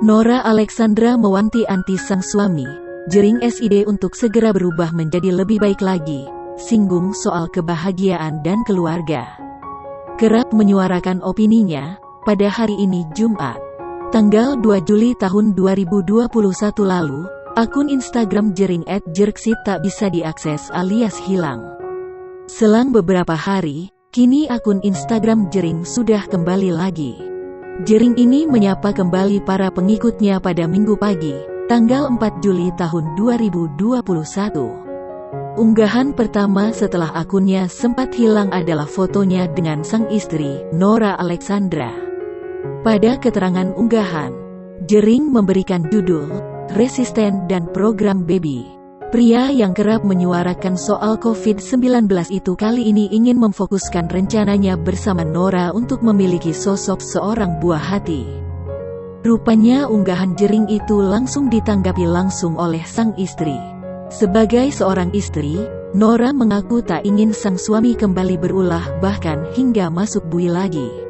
Nora Alexandra mewanti-wanti sang suami, jering SID untuk segera berubah menjadi lebih baik lagi, singgung soal kebahagiaan dan keluarga. Kerap menyuarakan opininya, pada hari ini Jumat, tanggal 2 Juli tahun 2021 lalu, akun Instagram jering @jerksit tak bisa diakses alias hilang. Selang beberapa hari, kini akun Instagram jering sudah kembali lagi. Jering ini menyapa kembali para pengikutnya pada Minggu pagi, tanggal 4 Juli tahun 2021. Unggahan pertama setelah akunnya sempat hilang adalah fotonya dengan sang istri, Nora Alexandra. Pada keterangan unggahan, jering memberikan judul, "Resisten dan Program Baby". Pria yang kerap menyuarakan soal COVID-19 itu kali ini ingin memfokuskan rencananya bersama Nora untuk memiliki sosok seorang buah hati. Rupanya unggahan jering itu langsung ditanggapi langsung oleh sang istri. Sebagai seorang istri, Nora mengaku tak ingin sang suami kembali berulah bahkan hingga masuk bui lagi.